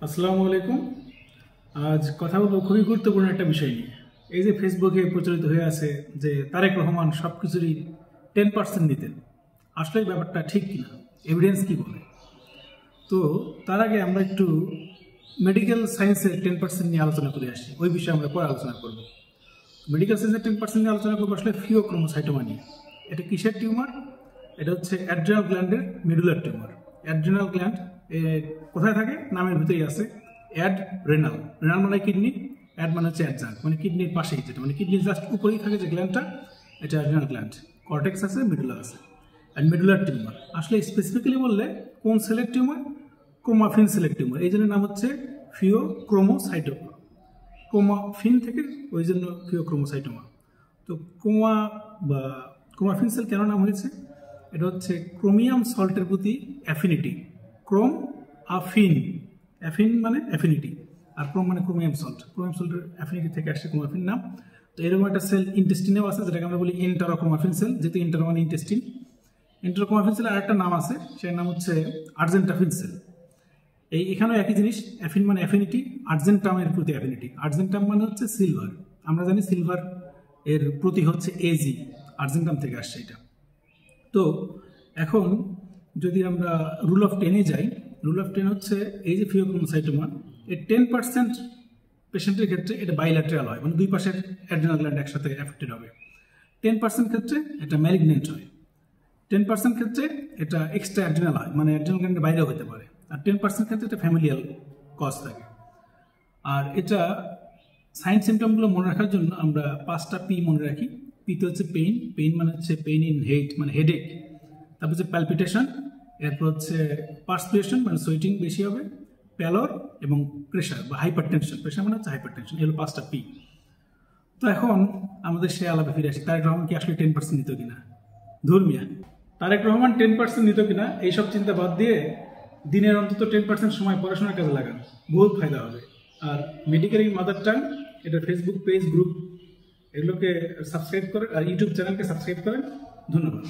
আসসালামু আলাইকুম। আজ কথা বলবো খুবই গুরুত্বপূর্ণ একটা বিষয় নিয়ে। এই যে ফেসবুকে প্রচলিত হয়ে আছে যে তারেক রহমান সব কিছুরই 10% দিতেন, আসলে এই ব্যাপারটা ঠিক কিনা, এভিডেন্স কি বলে। তো তার আগে আমরা একটু মেডিকেল সায়েন্সের 10% নিয়ে আলোচনা করে আসি, ওই বিষয়ে আমরা পরে আলোচনা করব। মেডিকেল সায়েন্সের 10% নিয়ে আলোচনা করবো আসলে ফিওক্রোমোসাইটোমা নিয়ে। এটা কিসের টিউমার? এটা হচ্ছে অ্যাড্রিনাল গ্ল্যান্ডের মিডুলার টিউমার। অ্যাড্রিনাল গ্ল্যান্ড কোথায় থাকে? নামের ভিতরেই আছে, অ্যাড রেনাল। রেনাল মানে কিডনি, অ্যাড মানে হচ্ছে অ্যাডজাঙ্ক, মানে কিডনির পাশেই, যেটা মানে কিডনির জাস্ট উপরেই থাকে যে গ্ল্যান্ডটা, এটা অ্যাড্রিনাল গ্ল্যান্ড। কর্টেক্স আছে, মিডুলা আছে। অ্যান্ড মিডুলার টিউমার আসলে স্পেসিফিক্যালি বললে কোন সেলের টিউমার? ক্রোমাফিন সেলের টিউমার। এই জন্য নাম হচ্ছে ফিওক্রোমোসাইটোমা। ক্রোমাফিন থেকে ওই জন্য ফিওক্রোমোসাইটোমা। তো বা ক্রোমাফিন সেল কেন নাম হয়েছে? এটা হচ্ছে ক্রোমিয়াম সল্টের প্রতি অ্যাফিনিটি। ক্রোম আফিন, অ্যাফিন মানে অ্যাফিনিটি, আর ক্রোম মানে ক্রোমিয়াম সল্ট। ক্রোমিয়াম সল্টের অ্যাফিনিটি থেকে আসছে ক্রোমাফিন নাম। তো এরকম একটা সেল ইন্টেস্টিনেও আছে, যেটাকে আমরা বলি এন্টারোক্রোমাফিন সেল, যেহেতু এন্টারো মানে ইন্টেস্টিন। এন্টারোক্রোমাফিন সেলের আরেকটা নাম আছে, সেটার নাম হচ্ছে আর্জেন্টাফিন সেল। এখানেও একই জিনিস, অ্যাফিন মানে অ্যাফিনিটি, আর্জেন্টামের প্রতি অ্যাফিনিটি। আর্জেন্টাম মানে হচ্ছে সিলভার। আমরা জানি সিলভার এর প্রতি হচ্ছে এজি, আর্জেন্টাম থেকে আসছে এটা। তো এখন যদি আমরা রুল অফ 10-এ যাই, রুল অফ 10 হচ্ছে এই যে ফিওক্রোমোসাইটোমা, এর 10% পেশেন্টের ক্ষেত্রে এটা বাইল্যাটেরাল হয়, মানে দুই পাশের অ্যাড্রিনাল গ্ল্যান্ড একসাথে অ্যাফেক্টেড হবে। 10% ক্ষেত্রে এটা ম্যালিগনেন্ট হয়। 10% ক্ষেত্রে এটা এক্সট্রা অ্যাড্রিনাল হয়, মানে অ্যাড্রিনাল গ্ল্যান্ডের বাইরেও হতে পারে। আর 10% ক্ষেত্রে এটা ফ্যামিলিয়াল কজ থাকে। আর এটা সাইন সিমটমগুলো মনে রাখার জন্য আমরা 5টা পি মনে রাখি। পিতে হচ্ছে পেইন, পেইন মানে হচ্ছে পেইন ইন হেড মানে হেডেক। তারপর হচ্ছে প্যালপিটেশন, এরপর হচ্ছে পার্সপিরেশন মানে সোয়েটিং বেশি হবে, প্যালর এবং প্রেশার বা হাইপার টেনশন। প্রেশার মানে হচ্ছে হাইপার টেনশন। এগুলো 5টা পি। তো এখন আমাদের সে আলাপে ফিরে আসি, তারেক রহমান কি আসলে 10% নিত কিনা? ধর্মিয়া তারেক রহমান 10% নিত কিনা এইসব চিন্তা বাদ দিয়ে দিনের অন্তত 10% সময় পড়াশোনার কাজে লাগান, বহুত ফায়দা হবে। আর মেডিকেল মাদার টাং, এটা ফেসবুক পেজ, গ্রুপ, এগুলোকে সাবস্ক্রাইব করেন, আর ইউটিউব চ্যানেলকে সাবস্ক্রাইব করেন। ধন্যবাদ।